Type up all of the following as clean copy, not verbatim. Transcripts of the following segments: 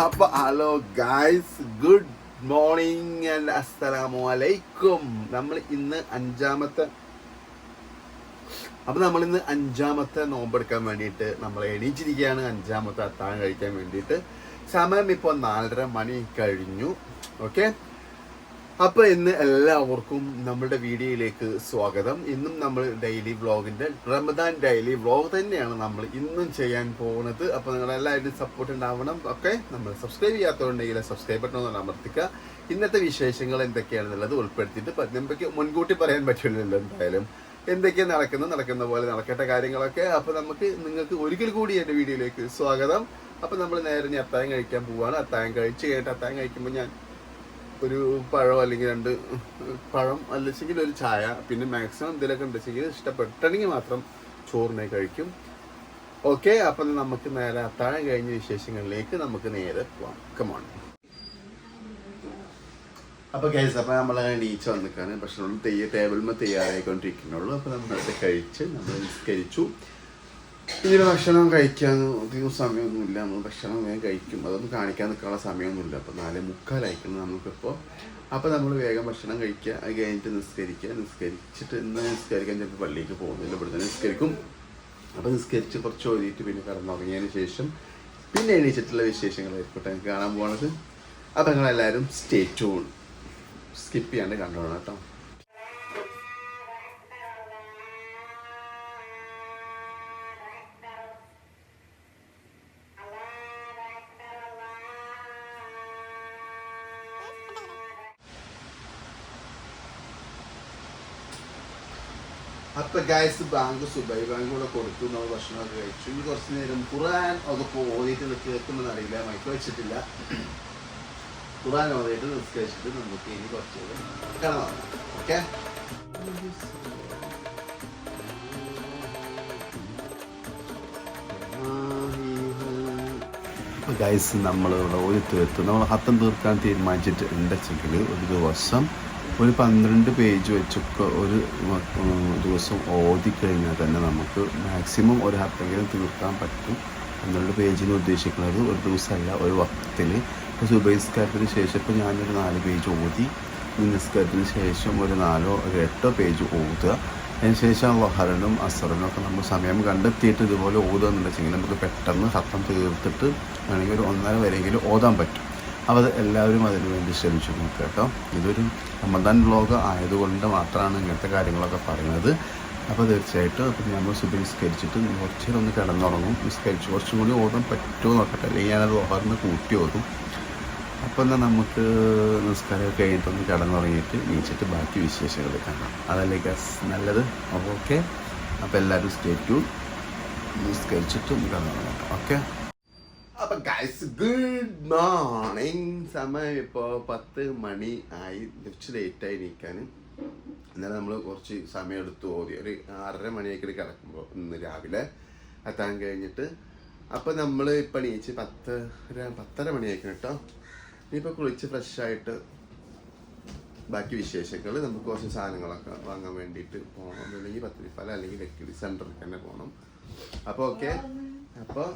അപ്പോൾ hello guys, good morning and അസ്സലാമു അലൈക്കും. നമ്മൾ ഇന്ന് അഞ്ചാമത്തെ നോമ്പെടുക്കാൻ വേണ്ടിയിട്ട് നമ്മൾ എണീച്ചിരിക്കുകയാണ്. അഞ്ചാമത്തെ അത്താഴം കഴിക്കാൻ വേണ്ടിയിട്ട്. സമയം ഇപ്പോൾ 4:30 മണി കഴിഞ്ഞു. ഓക്കെ, അപ്പോൾ ഇന്ന് എല്ലാവർക്കും നമ്മുടെ വീഡിയോയിലേക്ക് സ്വാഗതം. ഇന്നും നമ്മൾ ഡെയിലി വ്ളോഗിൻ്റെ റമദാൻ ഡെയിലി വ്ളോഗ് തന്നെയാണ് നമ്മൾ ഇന്നും ചെയ്യാൻ പോകുന്നത്. അപ്പോൾ നിങ്ങളെല്ലാവരും സപ്പോർട്ട് ഉണ്ടാവണം. ഓക്കെ, നമ്മൾ സബ്സ്ക്രൈബ് ചെയ്യാത്തതുണ്ടെങ്കിൽ സബ്സ്ക്രൈബ് ബട്ടൺ ഒന്ന് അമർത്തിക്കുക. ഇന്നത്തെ വിശേഷങ്ങൾ എന്തൊക്കെയാണെന്നുള്ളത് ഉൾപ്പെടുത്തിയിട്ട് നമുക്ക് മുൻകൂട്ടി പറയാൻ പറ്റില്ലല്ലോ. എന്തായാലും എന്തൊക്കെയാണ് നടക്കുന്ന പോലെ നടക്കേണ്ട കാര്യങ്ങളൊക്കെ. അപ്പോൾ നിങ്ങൾക്ക് ഒരിക്കൽ കൂടി എൻ്റെ വീഡിയോയിലേക്ക് സ്വാഗതം. അപ്പോൾ നമ്മൾ നേരെ അത്താഴം കഴിക്കാൻ പോവുകയാണ്. അത്താഴം കഴിച്ച് കഴിഞ്ഞിട്ട് അത്താഴം കഴിക്കുമ്പോൾ ഞാൻ ഒരു പഴം അല്ലെങ്കിൽ 2 പഴം അല്ലെങ്കിൽ ഒരു ചായ, പിന്നെ മാക്സിമം എന്തെങ്കിലുമൊക്കെ ഉണ്ടെങ്കിൽ ഇഷ്ടപ്പെട്ടെങ്കിൽ മാത്രം ചോറിനെ കഴിക്കും. ഓക്കെ, അപ്പം നമുക്ക് നേരെ അത്താഴം കഴിഞ്ഞ വിശേഷങ്ങളിലേക്ക് നമുക്ക് നേരെ പോവാം. കമോൺ. അപ്പോൾ ഗൈസ്, അപ്പോൾ നമ്മൾ എണീച്ച് വന്നിക്കാണ്. ഭക്ഷണം ടേബിളിൽ തയ്യാറായിക്കൊണ്ടിരിക്കുന്നുള്ളൂ. അപ്പോൾ നമ്മളത് കഴിച്ച് നമ്മൾ നിസ്കരിച്ചു. ഇങ്ങനെ ഭക്ഷണം കഴിക്കാൻ അധികം സമയമൊന്നുമില്ല. നമ്മൾ ഭക്ഷണം വേഗം കഴിക്കും. അതൊന്നും കാണിക്കാൻ നിൽക്കാനുള്ള സമയമൊന്നുമില്ല. അപ്പോൾ 4:45 നമുക്കിപ്പോൾ. അപ്പോൾ നമ്മൾ വേഗം ഭക്ഷണം കഴിക്കുക, അത് കഴിഞ്ഞിട്ട് നിസ്കരിച്ചിട്ട് ഇന്ന് നിസ്കരിക്കാൻ ചിലപ്പോൾ പള്ളിക്ക് പോകുന്നില്ല, ഇവിടെ തന്നെ നിസ്കരിക്കും. അപ്പോൾ നിസ്കരിച്ച് കുറച്ച് ഓതിയിട്ട് പിന്നെ കിടന്നുറങ്ങിയതിന് ശേഷം പിന്നെ എണീച്ചിട്ടുള്ള വിശേഷങ്ങളായിരിക്കട്ടെ എനിക്ക് കാണാൻ പോകുന്നത്. അപ്പോൾ നിങ്ങളെല്ലാവരും സ്റ്റേ ട്യൂൺ, സ്കിപ്പ് ചെയ്യാണ്ട് കണ്ടോണം കേട്ടോ. അപ്പോൾ ഗൈസ്, സുബൈ ബാങ്ക് കൂടെ കൊടുത്തു. നമ്മൾ ഭക്ഷണമൊക്കെ കഴിച്ചു. ഇനി കുറച്ച് നേരം ഖുർആൻ അതൊക്കെ ഓതിയിട്ട് കേൾക്കുമെന്ന് അറിയില്ല, മൈക്ക് വെച്ചിട്ടില്ല. ഖുർആൻ ഓതിയിട്ട് നിസ്കരിച്ചിട്ട് നമുക്ക് ഇനി കുറച്ച് കിടന്നു. ഓക്കെ ഗൈസ്, നമ്മളിവിടെ ഒരു തീർത്ത് നമ്മൾ ഹത്തം തീർക്കാൻ തീരുമാനിച്ചിട്ട് ഉണ്ടെങ്കിൽ ഒരു ദിവസം ഒരു 12 പേജ് വെച്ചൊക്കെ ഒരു ദിവസം ഓതിക്കഴിഞ്ഞാൽ തന്നെ നമുക്ക് മാക്സിമം ഒരു ഹത്തെങ്കിലും തീർക്കാൻ പറ്റും. 12 പേജിന് ഉദ്ദേശിക്കുന്നത് ഒരു ദിവസമല്ല, ഒരു വക്തിൽ. ഇപ്പോൾ സുബൈസ്കാരത്തിന് ശേഷം ഇപ്പോൾ ഞാനൊരു 4 പേജ് ഓതി, നിസ്കാരത്തിന് ശേഷം ഒരു 4 or 8 പേജ് ഓതുക. അതിനുശേഷം ലഹറിനും അസറിനും ഒക്കെ നമ്മൾ സമയം കണ്ടെത്തിയിട്ട് ഇതുപോലെ ഓതുകയെന്നുണ്ടെങ്കിൽ നമുക്ക് പെട്ടെന്ന് ഹത്തം തീർത്തിട്ട് വേണമെങ്കിൽ ഒരു 1.5 വരെയെങ്കിലും ഓതാൻ പറ്റും. അപ്പോൾ അത് എല്ലാവരും അതിനു വേണ്ടി ശ്രമിച്ചു നോക്കുക കേട്ടോ. ഇതൊരു റമദാൻ വ്ളോഗ് ആയതുകൊണ്ട് മാത്രമാണ് ഇങ്ങനത്തെ കാര്യങ്ങളൊക്കെ പറയുന്നത്. അപ്പോൾ തീർച്ചയായിട്ടും അപ്പോൾ നമ്മൾ നിസ്കരിച്ചിട്ട് കുറച്ച് നേരം ഒന്ന് കിടന്നുറങ്ങും. നിസ്കരിച്ച് കുറച്ചും കൂടി ഓടാൻ പറ്റുമോ നോക്കട്ടെ, അല്ലെങ്കിൽ ഞാനത് ഓഹറിന് കൂട്ടി ഓതും. അപ്പോൾ എന്നാൽ നമുക്ക് നിസ്കാരം കഴിഞ്ഞിട്ടൊന്ന് കിടന്നുറങ്ങിയിട്ട് നീച്ചിട്ട് ബാക്കി വിശേഷങ്ങൾ കാണാം. അതല്ലേ ഗസ് നല്ലത്. അപ്പോൾ ഓക്കെ, അപ്പോൾ എല്ലാവരും സ്റ്റേ ട്യൂൺ, നിസ്കരിച്ചിട്ട് കിടന്നുറങ്ങാം. ഓക്കെ, അപ്പോൾ ഗൈസ്, ഗുഡ് മോർണിംഗ്. സമയം ഇപ്പോൾ 10 മണി ആയി. കുറച്ച് ലേറ്റായി എണീക്കാൻ. എന്നാലും നമ്മൾ കുറച്ച് സമയം എടുത്ത് ഓതി ഒരു 6:30 മണിയൊക്കെ കിടക്കുമ്പോൾ ഇന്ന് രാവിലെ എത്താൻ കഴിഞ്ഞിട്ട്. അപ്പോൾ നമ്മൾ ഇപ്പം എണീച്ച് 10:30 മണിയായിരിക്കും കേട്ടോ. ഇനിയിപ്പോൾ കുളിച്ച് ഫ്രഷായിട്ട് ബാക്കി വിശേഷങ്ങൾ നമുക്ക് കുറച്ച് സാധനങ്ങളൊക്കെ വാങ്ങാൻ വേണ്ടിയിട്ട് പോകണം. അല്ലെങ്കിൽ പത്തിരിപ്പാല അല്ലെങ്കിൽ ലക്കിടി സെൻറ്ററിൽ തന്നെ പോകണം. അപ്പോൾ ഓക്കെ, അപ്പോൾ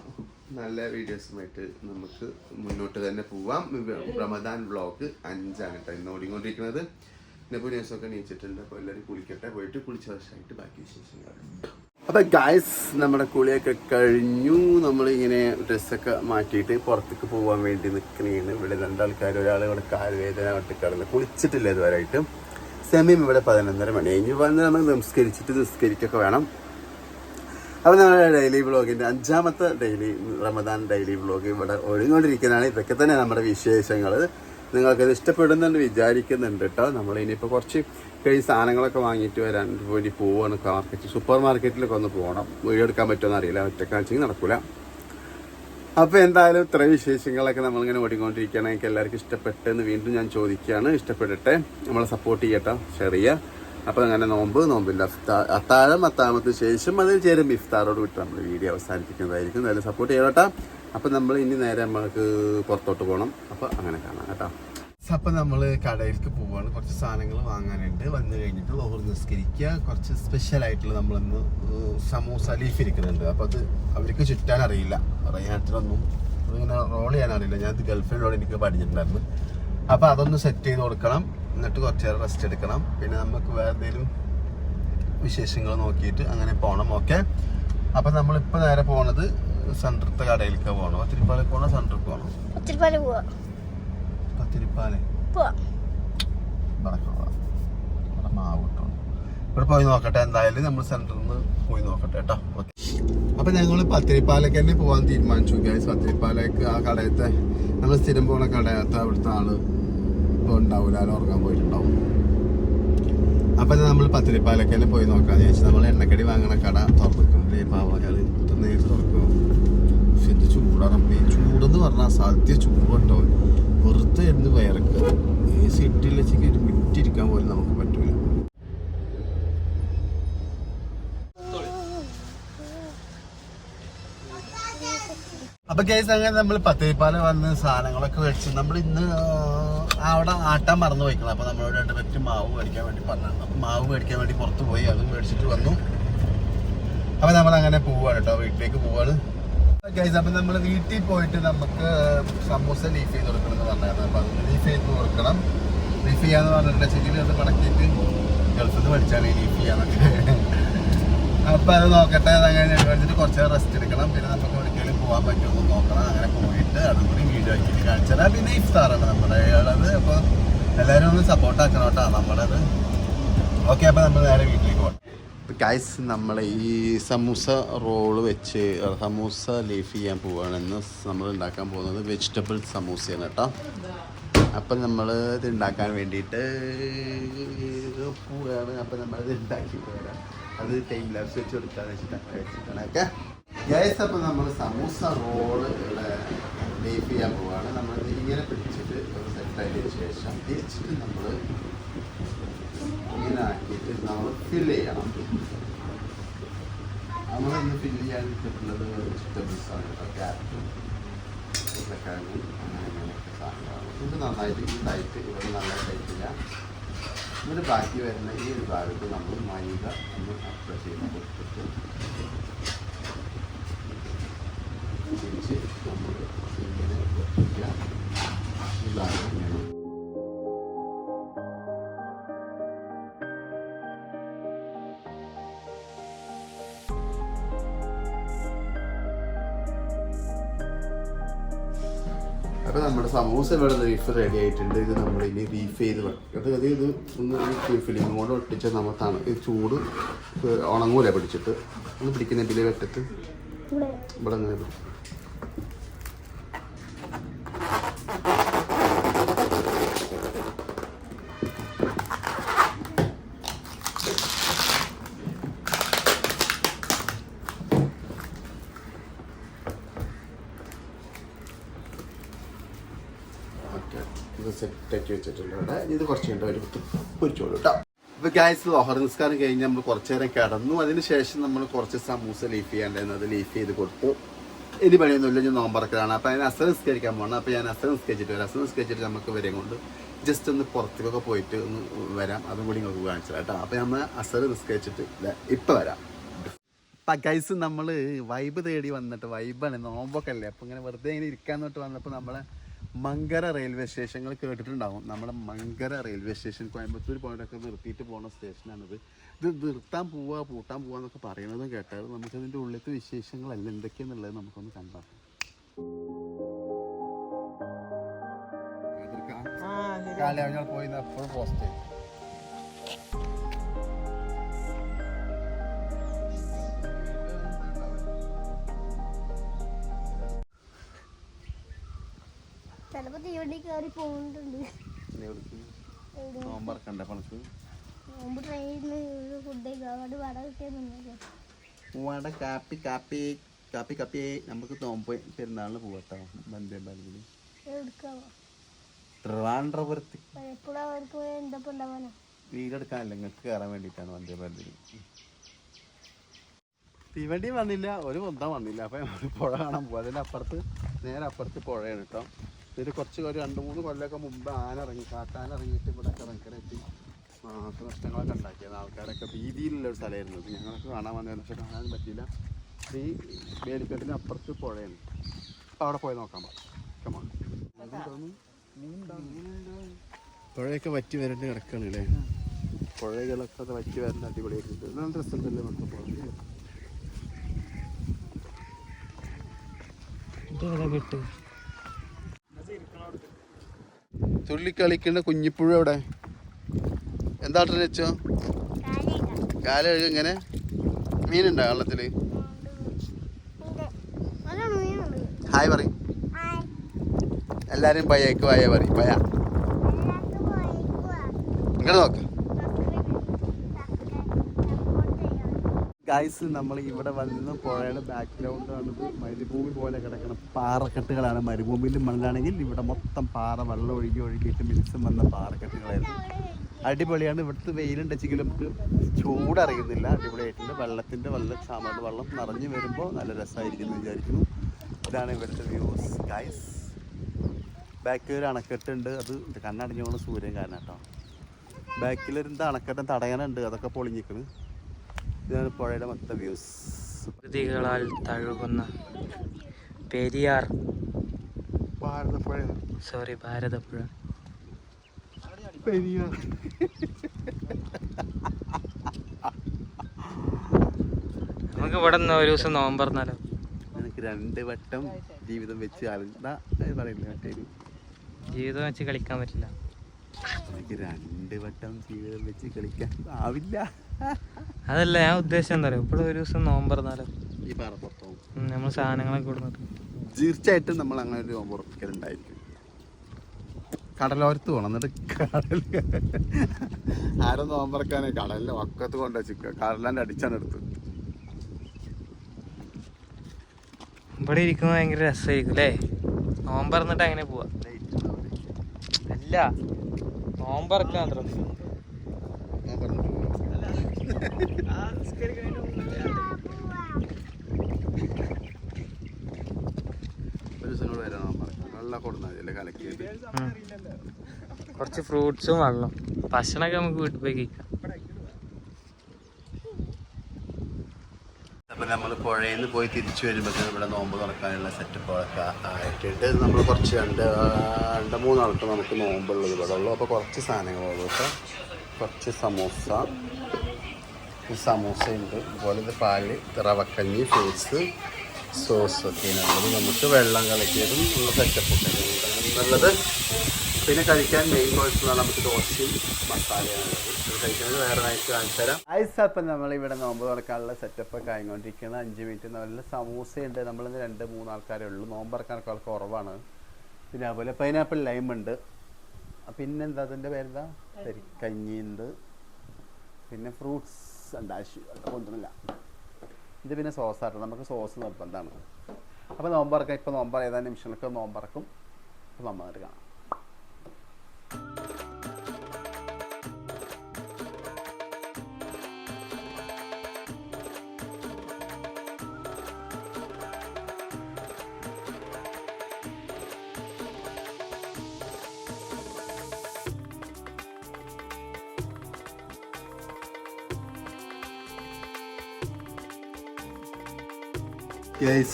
നല്ല വീഡിയോസുമായിട്ട് നമുക്ക് മുന്നോട്ട് തന്നെ പോവാം. റമദാൻ വ്ളോഗ് 5 ആണ് കേട്ടോ ഇന്ന് ഓടിക്കൊണ്ടിരിക്കുന്നത്. ഇപ്പോൾ ന്യൂസൊക്കെ നീച്ചിട്ടുണ്ട്. അപ്പോൾ എല്ലാവരും കുളിക്കട്ടെ, പോയിട്ട് കുളിച്ച് വർഷമായിട്ട് ബാക്കി വിശേഷങ്ങൾ. അപ്പോൾ ഗായ്സ്, നമ്മുടെ കുളിയൊക്കെ കഴിഞ്ഞു. നമ്മളിങ്ങനെ ഡ്രസ്സൊക്കെ മാറ്റിയിട്ട് പുറത്തേക്ക് പോകാൻ വേണ്ടി നിൽക്കണേണ്. ഇവിടെ 2 ആൾക്കാർ, ഒരാൾ ഇവിടെ കാൽവേദന ഒട്ടിക്കിടന്ന് കുളിച്ചിട്ടില്ല ഇതുവരെയായിട്ട്. സമയം ഇവിടെ 11:30 മണി. ഇനി വന്ന് നമ്മൾ നിസ്കരിക്കൊക്കെ വേണം. അപ്പോൾ നമ്മുടെ ഡെയിലി വ്ളോഗിൻ്റെ 5ാമത്തെ റമദാൻ ഡെയിലി വ്ളോഗ് ഇവിടെ ഒഴുകൊണ്ടിരിക്കുന്നതാണ്. ഇതൊക്കെ തന്നെ നമ്മുടെ വിശേഷങ്ങൾ. നിങ്ങൾക്കത് ഇഷ്ടപ്പെടുന്നുണ്ട് വിചാരിക്കുന്നുണ്ട് കേട്ടോ. നമ്മൾ ഇനിയിപ്പോൾ കുറച്ച് സാധനങ്ങളൊക്കെ വാങ്ങിയിട്ട് വരാൻ വേണ്ടി പോവുകയാണ്. സൂപ്പർ മാർക്കറ്റിലൊക്കെ ഒന്ന് പോകണം. വീഡിയോ എടുക്കാൻ പറ്റുമെന്ന് അറിയില്ല, ഒറ്റക്കാഴ്ചയും നടക്കില്ല. അപ്പോൾ എന്തായാലും ഇത്ര വിശേഷങ്ങളൊക്കെ നമ്മളിങ്ങനെ ഓടിക്കൊണ്ടിരിക്കുകയാണ്. എനിക്ക് എല്ലാവർക്കും ഇഷ്ടപ്പെട്ടെന്ന് വീണ്ടും ഞാൻ ചോദിക്കുകയാണ്. ഇഷ്ടപ്പെടട്ടെ, നമ്മളെ സപ്പോർട്ട് ചെയ്യട്ടോ, ഷെയർ ചെയ്യുക. അപ്പോൾ അങ്ങനെ നോമ്പില്ല അത്താഴത്തിന് ശേഷം അതിന് ചേരും ഇഫ്താറോട് വിട്ട് നമ്മൾ വീഡിയോ അവസാനിപ്പിക്കുന്നതായിരിക്കും. എന്തായാലും സപ്പോർട്ട് ചെയ്യട്ടോ. അപ്പോൾ നമ്മൾ ഇനി നേരെ നമ്മൾക്ക് പുറത്തോട്ട് പോകണം. അപ്പോൾ അങ്ങനെ കാണാം കേട്ടോ. അപ്പം നമ്മൾ കടയിലേക്ക് പോവുകയാണ്. കുറച്ച് സാധനങ്ങൾ വാങ്ങാനുണ്ട്. വന്നു കഴിഞ്ഞിട്ട് ലോഹർ നിസ്കരിക്കുക. കുറച്ച് സ്പെഷ്യലായിട്ടുള്ള നമ്മളിന്ന് സമൂസ ലീഫ് ഇരിക്കുന്നുണ്ട്. അപ്പോൾ അത് അവർക്ക് ചുറ്റാൻ അറിയില്ല, പറയാനായിട്ടൊന്നും ഇങ്ങനെ റോൾ ചെയ്യാനറിയില്ല. ഞാൻ ഗൾഫിനോട് എനിക്ക് പഠിച്ചിട്ടുണ്ടായിരുന്നു. അപ്പോൾ അതൊന്ന് സെറ്റ് ചെയ്ത് കൊടുക്കണം. എന്നിട്ട് കുറച്ച് നേരം റെസ്റ്റ് എടുക്കണം. പിന്നെ നമുക്ക് വേറെ എന്തെങ്കിലും വിശേഷങ്ങൾ നോക്കിയിട്ട് അങ്ങനെ പോകണം. ഓക്കെ, അപ്പം നമ്മളിപ്പോൾ നേരെ പോണത് സെൻട്രത്തെ കടയിലേക്ക് പോകണം. പത്തിരിപ്പാലക്ക് പോകണം, സെൻട്രക്ക് പോകണം. പത്തിരിപ്പാല മാവ് കിട്ടണം. ഇവിടെ പോയി നോക്കട്ടെ. എന്തായാലും നമ്മൾ സെൻറ്ററിൽ നിന്ന് പോയി നോക്കട്ടെ കേട്ടോ. ഓക്കെ, അപ്പം ഞങ്ങൾ പത്തിരിപ്പാലക്ക് തന്നെ പോകാൻ തീരുമാനിച്ചു. ഗൈസ്, പത്തിരിപ്പാലക്ക് ആ കടയത്തെ നമ്മൾ സ്ഥിരം പോകുന്ന കടയത്തെ അവിടുത്തെ ആള് ഇപ്പോൾ ഉണ്ടാവില്ല, ആരും ഉറങ്ങാൻ പോയിട്ടുണ്ടാവും. അപ്പം നമ്മൾ പത്തിരിപ്പാലക്ക് തന്നെ പോയി നോക്കാമെന്ന് ചോദിച്ചാൽ നമ്മൾ എണ്ണക്കടി വാങ്ങണ കട തുറന്നിട്ടുണ്ട്. പാവകൾ നേരിട്ട് തുറക്കും. പക്ഷെ ഇത് ചൂടാണ്. ചൂടെന്ന് പറഞ്ഞാൽ സദ്യ ചൂട് കേട്ടോ. വെറുതെ ഇരുന്ന് വയറക്കുക. AC ഇട്ടില്ല വെച്ചെങ്കിൽ ഒരു മിനിറ്റ് ഇരിക്കാൻ പോലും നമുക്ക് പറ്റൂല. അപ്പൊ കേസ് അങ്ങനെ നമ്മൾ പത്തിരിപ്പാല വന്ന് സാധനങ്ങളൊക്കെ മേടിച്ചു. നമ്മൾ ഇന്ന് അവിടെ ആട്ടാൻ മറന്നു പോയിക്കണം. അപ്പൊ നമ്മളോട് 2 പറ്റ് മാവ് മേടിക്കാൻ വേണ്ടി പറഞ്ഞിരുന്നു. അപ്പൊ മാവ് മേടിക്കാൻ വേണ്ടി പുറത്ത് പോയി അത് മേടിച്ചിട്ട് വന്നു. അപ്പൊ നമ്മൾ അങ്ങനെ പോവാണ് കേട്ടോ, വീട്ടിലേക്ക് പോവാണ് ഗൈസ്. അപ്പൊ നമ്മൾ വീട്ടിൽ പോയിട്ട് നമുക്ക് സമൂസ ലീഫ് ചെയ്ത് കൊടുക്കണം എന്ന് പറഞ്ഞായിരുന്നു. അപ്പൊ അത് ലീഫ് ചെയ്ത് കൊടുക്കണം. ലീഫ് ചെയ്യാന്ന് പറഞ്ഞിട്ടുണ്ടെങ്കിൽ അത് മടക്കിയിട്ട് ഗൾഫിൽ നിന്ന് പഠിച്ചാണ് ഈ ലീഫ് ചെയ്യാന്നൊക്കെ. അപ്പൊ അത് നോക്കട്ടെ. അതങ്ങനെ കഴിഞ്ഞിട്ട് കുറച്ച് റെസ്റ്റ് എടുക്കണം. പിന്നെ നമുക്ക് ഒരിക്കലും പോകാൻ പറ്റുമെന്ന് നോക്കണം. അങ്ങനെ പോയിട്ട് അതും കൂടി വീഡിയോ ആക്കിയിട്ട് കാണിച്ചാൽ പിന്നെ ഇഫ്താറാണ് നമ്മുടെ ഉള്ളത്. അപ്പോൾ എല്ലാവരും ഒന്ന് സപ്പോർട്ടാക്കണം കേട്ടോ നമ്മുടേത്. ഓക്കെ, അപ്പോൾ നമ്മൾ നേരെ വീട്ടിലേക്ക് പോകണം. ഗൈസ്, നമ്മൾ ഈ സമൂസ റോള് വെച്ച് സമൂസ ലീഫ് ചെയ്യാൻ പോവുകയാണെന്ന് നമ്മൾ ഉണ്ടാക്കാൻ പോകുന്നത് വെജിറ്റബിൾ സമൂസയാണ് കേട്ടോ. അപ്പം നമ്മൾ ഇത് ഉണ്ടാക്കാൻ വേണ്ടിയിട്ട് പോവുകയാണ്. അപ്പം നമ്മളത് ഉണ്ടാക്കി പോരാം. അത് ടൈം ലാപ്സ് വെച്ച് കൊടുക്കാന്ന് വെച്ചിട്ടാണ് ഓക്കെ ഗൈസ്. അപ്പം നമ്മൾ സമൂസ റോള് ഇവിടെ ലീഫ് ചെയ്യാൻ പോവുകയാണ്. നമ്മൾ ഇങ്ങനെ പിടിച്ചിട്ട് ഒരു സെറ്റായതിനു ശേഷം തിരിച്ചിട്ട് നമ്മൾ ഇങ്ങനെ ആക്കിയിട്ട് നമ്മൾ ഫില്ല് ചെയ്യണം. നമ്മളിന്ന് ഫില്ല് ചെയ്യാൻ കിട്ടുന്നത് വെജിറ്റബിൾസാണ് കേട്ടോ. ക്യാരറ്റും ഉരുളക്കിഴങ്ങും അങ്ങനെയൊക്കെ സാധനങ്ങളാണ്. ഇത് നന്നായിട്ട് ഉണ്ടായിട്ട് ഇവിടെ നല്ല കഴിക്കില്ല. എന്നിട്ട് ബാക്കി വരുന്ന ഈ ഒരു ഭാഗത്ത് നമ്മൾ മൈദ ഒന്ന് അപ്ലൈ ചെയ്ത് കൊടുത്തിട്ട് തിരിച്ച് നമ്മൾ ഇങ്ങനെ വെക്കുക. ഇതാണ് ഇങ്ങനെ. അപ്പോൾ നമ്മുടെ സമൂസ ഇവിടെ ലീഫ് റെഡി ആയിട്ടുണ്ട്. ഇത് നമ്മൾ ഇനി ലീഫ് ചെയ്ത് വെക്കും. അത് ഇത് ഒന്ന് ഫിലിം കൂടെ ഒട്ടിച്ചാൽ നമുക്കാണ് ഇത് ചൂട് ഉണങ്ങൂല. പിടിച്ചിട്ട് ഒന്ന് പിടിക്കുന്നതിൽ വെട്ടിട്ട് ഇവിടെ അങ്ങനെ പിടിക്കും. ഇത് സെറ്റാക്കി വെച്ചിട്ടുണ്ട് ഇവിടെ. ഇത് കുറച്ച് കഴിഞ്ഞിട്ട് ഒരു പൊരിച്ചോളൂ കേട്ടോ. അപ്പോൾ ഗൈസ്, ലോഹർ നിസ്കാരം കഴിഞ്ഞ് നമ്മൾ കുറച്ച് നേരം കിടന്നു. അതിന് ശേഷം നമ്മൾ കുറച്ച് സമൂസ ലീഫ് ചെയ്യാണ്ടായിരുന്നു. അത് ലീഫ് ചെയ്ത് കൊടുത്തു. ഇനി പണിയൊന്നുമില്ല, ഞാൻ നോമ്പറക്കലാണ്. അപ്പോൾ അതിന് അസർ നിസ്കരിക്കാൻ പോകണം. അപ്പോൾ ഞാൻ അസർ നിസ്കരിച്ചിട്ട് വരാം. അസർ നിസ്കരിച്ചിട്ട് നമുക്ക് വരെയും കൊണ്ട് ജസ്റ്റ് ഒന്ന് പുറത്തേക്കൊക്കെ പോയിട്ട് ഒന്ന് വരാം. അതും കൂടി നിങ്ങൾക്ക് കാണിച്ചു കേട്ടോ. അപ്പോൾ നമ്മൾ അസർ നിസ്കരിച്ചിട്ട് ഇപ്പം വരാം. അപ്പം ഗൈസ്, നമ്മൾ വൈബ് തേടി വന്നിട്ട് വൈബാണ്, നോമ്പൊക്കെ അല്ലേ. അപ്പോൾ ഇങ്ങനെ വെറുതെ ഇങ്ങനെ ഇരിക്കാൻ തൊട്ട് വന്നപ്പോൾ നമ്മളെ മങ്കര റെയിൽവേ സ്റ്റേഷനുകൾ കേട്ടിട്ടുണ്ടാവും. നമ്മുടെ മങ്കര റെയിൽവേ സ്റ്റേഷൻ കോയമ്പത്തൂർ പോയിട്ടൊക്കെ നിർത്തിയിട്ട് പോകുന്ന സ്റ്റേഷനാണിത്. ഇത് നിർത്താൻ പോവുക പൂട്ടാൻ പോവുക എന്നൊക്കെ പറയുന്നതും കേട്ടാൽ നമുക്കതിൻ്റെ ഉള്ളിലത്തെ വിശേഷങ്ങളല്ല എന്തൊക്കെയാണെന്നുള്ളത് നമുക്കൊന്ന് കണ്ടാൽ. പോയി എപ്പോഴും പോസ്റ്റ് വട കാപ്പി കാപ്പി കാപ്പി കാപ്പി. നമുക്ക് നോമ്പ് പെരുന്നാളിന് പോകട്ടോ. ബന്ധേബാലിൽ ട്രിവാൻഡ്രപുരത്ത് വീടെടുക്കാനല്ല, നിങ്ങൾക്ക് കയറാൻ വേണ്ടിയിട്ടാണ് ബന്ധേബാലിൽ. തീവണ്ടി വന്നില്ല, ഒരു ബന്ധം വന്നില്ല. അപ്പം പുഴ കാണാൻ പോകും. അതിൻ്റെ അപ്പുറത്ത് നേരെ അപ്പുറത്ത് പുഴയാണ് കേട്ടോ. ഇതിൽ കുറച്ച് ഒരു 2-3 കൊല്ലമൊക്കെ മുമ്പ് കാട്ടാന ഇറങ്ങിയിട്ട് ഇവിടെ ഇറങ്ങിക്കിടത്തി നാശനഷ്ടങ്ങളൊക്കെ ഉണ്ടാക്കിയത്. ആൾക്കാരൊക്കെ ഭീതിയിലുള്ളൊരു സ്ഥലമായിരുന്നു. ഞങ്ങളൊക്കെ കാണാൻ വന്നതിന് പക്ഷെ കാണാൻ പറ്റിയില്ല. ഈ വേലിക്കെട്ടിന് അപ്പുറത്ത് പുഴയാണ്. അവിടെ പോയി നോക്കാം. പുഴയൊക്കെ വറ്റി വരേണ്ട കിടക്കാണ് അല്ലേ? പുഴകളൊക്കെ വറ്റി വരേണ്ട അടിപൊളിയായിട്ട് നല്ല രസമുണ്ടല്ലേ മൊത്തം. തുള്ളിക്കളിക്കേണ്ട കുഞ്ഞിപ്പുഴ അവിടെ എന്താ വെച്ചോ? കാല കഴുക ഇങ്ങനെ മീനുണ്ടോ വെള്ളത്തില്? ഹായ് പറ എല്ലാരും. പയ്യക്ക് പയ്യ പറ പയ ഇങ്ങനെ നോക്ക. ഗൈസ് നമ്മൾ ഇവിടെ വന്ന് പുഴയുടെ ബാക്ക്ഗ്രൗണ്ട് ആണിത്. മരുഭൂമി പോലെ കിടക്കുന്ന പാറക്കെട്ടുകളാണ്. മരുഭൂമിയിൽ മണ്ണാണെങ്കിൽ ഇവിടെ മൊത്തം പാറ വെള്ളം ഒഴുകിയിട്ട് മിനിസം വന്ന പാറക്കെട്ടുകളായിരുന്നു. അടിപൊളിയാണ്. ഇവിടുത്തെ വെയിലുണ്ടെച്ചെങ്കിലും നമുക്ക് ചൂടറിയുന്നില്ല. അടിപൊളിയായിട്ടുണ്ട്. വെള്ളത്തിൻ്റെ ക്ഷാമമുണ്ട്. വെള്ളം നിറഞ്ഞു വരുമ്പോൾ നല്ല രസമായിരിക്കും എന്ന് വിചാരിക്കുന്നു. ഇതാണ് ഇവിടുത്തെ വ്യൂസ് ഗൈസ്. ബാക്കിൽ ഒരു അണക്കെട്ടുണ്ട്. അത് കണ്ണടഞ്ഞു പോകുന്ന സൂര്യൻ കാരണം കേട്ടോ. ബാക്കിലൊരു അണക്കെട്ടം തടയാനുണ്ട്. അതൊക്കെ പൊളിഞ്ഞിരിക്കുന്നു. ഇതാണ് പുഴയുടെ മൊത്തം വ്യൂസ്. പ്രകൃതികളാൽ തഴുകുന്ന പെരിയാർ ഭാരതപ്പുഴ. സോറി ഭാരതപ്പുഴ. പെരിയാർ. നമുക്ക് ഇവിടെ നിന്ന് ഒരു ദിവസം നോമ്പ് പറഞ്ഞാലോ? എനിക്ക് 2 വട്ടം ജീവിതം വെച്ച് പറയില്ല മറ്റേ ജീവിതം വെച്ച് കളിക്കാൻ പറ്റില്ല. എനിക്ക് 2 വട്ടം ജീവിതം വെച്ച് കളിക്കാൻ ആവില്ല. അതല്ല ഞാൻ ഉദ്ദേശം എന്താ പറയുക, ഇവിടെ ഒരു ദിവസം നോമ്പ് പറഞ്ഞാലോ? ഈ പാറപ്പുറത്തോ നമ്മൾ സാധനങ്ങളൊക്കെ കൊടുത്തിട്ട് തീർച്ചയായിട്ടും നമ്മൾ അങ്ങനെ ഒരു നോമ്പ് ഉറപ്പിക്കലുണ്ടായിരിക്കും. കടലോരത്ത് പോകണം. എന്നിട്ട് കടൽ ആരും നോമ്പറക്കാനേ കടലിൻ്റെ വക്കത്ത് കൊണ്ടുവച്ചിക്കുക. കടലാൻ്റെ അടിച്ചാണ് എടുത്ത്. ഇവിടെ ഇരിക്കുന്നത് ഭയങ്കര രസമായിരിക്കും അല്ലേ? നോമ്പ് പറഞ്ഞിട്ട് അങ്ങനെ പോവാ. അല്ല നോമ്പറക്കാൻ അത്ര കുറച്ച് ഫ്രൂട്ട്സും വെള്ളം ഭക്ഷണമൊക്കെ നമുക്ക് വീട്ടിൽ പോയി കഴിക്കാം. അപ്പം നമ്മൾ പുഴയിൽ നിന്ന് പോയി തിരിച്ചു വരുമ്പോഴത്തേനും ഇവിടെ നോമ്പ് തുറക്കാനുള്ള സെറ്റപ്പുകളൊക്കെ ആയിട്ടിട്ട് നമ്മൾ കുറച്ച് 2-3 ആൾക്ക് നമുക്ക് നോമ്പുള്ളത് ഇവിടെ ഉള്ളൂ. അപ്പോൾ കുറച്ച് സാധനങ്ങളുള്ളൂ. ഇപ്പോൾ കുറച്ച് സമൂസയുണ്ട്. അതുപോലെ ഇത് പാല്, റവക്കഞ്ഞി, ഫ്രൂട്ട്സ്, സോസൊക്കെയാണ് ഉള്ളത്. നമുക്ക് വെള്ളം കലക്കിയതും ഉള്ള സെറ്റപ്പൊക്കെ നല്ലത്. പിന്നെ കഴിക്കാൻ മെയിൻ കോഴ്സ് നമുക്ക് ദോശയും മസാലയാണ് ഉള്ളത്. ഇത് കഴിക്കുന്നത് വേറെ നൈറ്റ് കാണിച്ചു തരാം. ഐസപ്പം നമ്മളിവിടെ നോമ്പ് തുറക്കാനുള്ള സെറ്റപ്പൊക്കെ ആയിക്കൊണ്ടിരിക്കുന്നത്. 5 മിനിറ്റ് നല്ല സമൂസയുണ്ട്. നമ്മളിന്ന് 2-3 ആൾക്കാരേ ഉള്ളൂ. നോമ്പ് തുറക്കാനൊക്കെ കുറവാണ്. പിന്നെ അതുപോലെ പൈനാപ്പിൾ ലൈം ഉണ്ട്. പിന്നെന്താ അതിൻ്റെ പേരെന്താ കഞ്ഞിയുണ്ട്. പിന്നെ ഫ്രൂട്ട്സ് ഉണ്ട്. കൊണ്ടുവന്നില്ല. ഇത് പിന്നെ സോസാട്ടോ. നമുക്ക് സോസ് നിർബന്ധമാണ്. അപ്പോൾ നോമ്പ് തുറക്കാം. ഇപ്പോൾ നോമ്പ് ഏതാനും നിമിഷങ്ങൾക്ക് നോമ്പ് തുറക്കും. അപ്പോൾ നമ്മൾ കാണാം.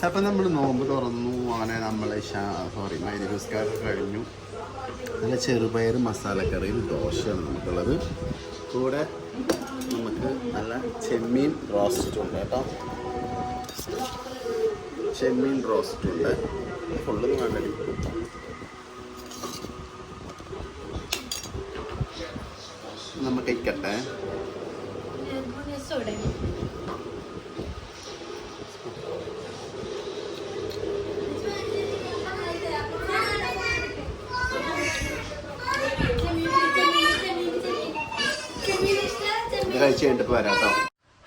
അപ്പം നമ്മൾ നോമ്പ് തുറന്നു. അങ്ങനെ നമ്മൾ മഗ്‌രിബ് നിസ്കാരം കഴിഞ്ഞു. നല്ല ചെറുപയർ മസാലക്കറിയും ദോശയാണ് നമുക്കുള്ളത്. കൂടെ നമുക്ക് നല്ല ചെമ്മീൻ റോസ്റ്റ് ഉണ്ട് കേട്ടോ. ചെമ്മീൻ റോസ്റ്റ് ഉണ്ട്. ഫുള്ള് വേണ്ടടി. നമുക്ക് കഴിക്കട്ടെ. കഴിച്ച് കഴിഞ്ഞിട്ട് വരാം കേട്ടോ.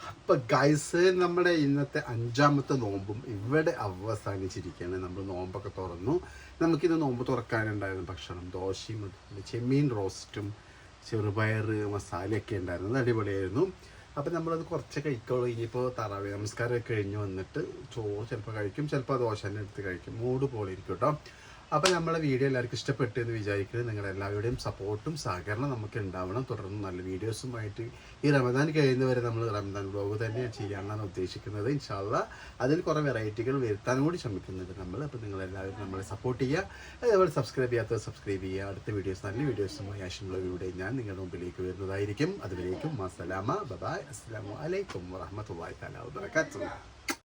അപ്പം ഗൈസ് നമ്മുടെ ഇന്നത്തെ 5ാമത്തെ നോമ്പും ഇവിടെ അവസാനിച്ചിരിക്കുകയാണ്. നമ്മൾ നോമ്പൊക്കെ തുറന്നു. നമുക്കിന്ന് നോമ്പ് തുറക്കാനുണ്ടായിരുന്ന ഭക്ഷണം ദോശയും ചെമ്മീൻ റോസ്റ്റും ചെറുപയർ മസാലയൊക്കെ ഉണ്ടായിരുന്നു. അടിപൊളിയായിരുന്നു. അപ്പം നമ്മളത് കുറച്ച് കഴിക്കുള്ളൂ. ഇനിയിപ്പോൾ തറാവി നമസ്കാരമൊക്കെ കഴിഞ്ഞ് വന്നിട്ട് ചോറ് ചിലപ്പോൾ കഴിക്കും, ചിലപ്പോൾ ദോശ തന്നെ എടുത്ത് കഴിക്കും. മൂഡ് പോലെ ഇരിക്കും കേട്ടോ. അപ്പോൾ നമ്മളെ വീഡിയോ എല്ലാവർക്കും ഇഷ്ടപ്പെട്ടു എന്ന് വിചാരിക്കുന്നത്. നിങ്ങളുടെ എല്ലാവരുടെയും സപ്പോർട്ടും സഹകരണം നമുക്ക് ഉണ്ടാവണം. തുടർന്ന് നല്ല വീഡിയോസുമായിട്ട് ഈ റമദാൻ കഴിയുന്നവരെ നമ്മൾ റമദാൻ വ്ലോഗ് തന്നെ ചെയ്യാനാണ് ഉദ്ദേശിക്കുന്നത്. ഇൻഷാ അല്ലാഹ് അതിൽ കുറേ വെറൈറ്റികൾ വരുത്താൻ കൂടി ശ്രമിക്കുന്നുണ്ട് നമ്മൾ. അപ്പോൾ നിങ്ങളെല്ലാവരും നമ്മളെ സപ്പോർട്ട് ചെയ്യുക. അതേപോലെ സബ്സ്ക്രൈബ് ചെയ്യാത്തവർ സബ്സ്ക്രൈബ് ചെയ്യുക. അടുത്ത വീഡിയോസ് നല്ല വീഡിയോസുമായി ആഷൻ വ്ലോഗിലൂടെ ഞാൻ നിങ്ങളുടെ മുമ്പിലേക്ക് വരുന്നതായിരിക്കും. അതുവരേക്കും അസ്സലാമ ബൈ. അസ്സലാമു അലൈക്കും വറഹ്മത്തുള്ളാഹി തആല വബറകാതുഹു.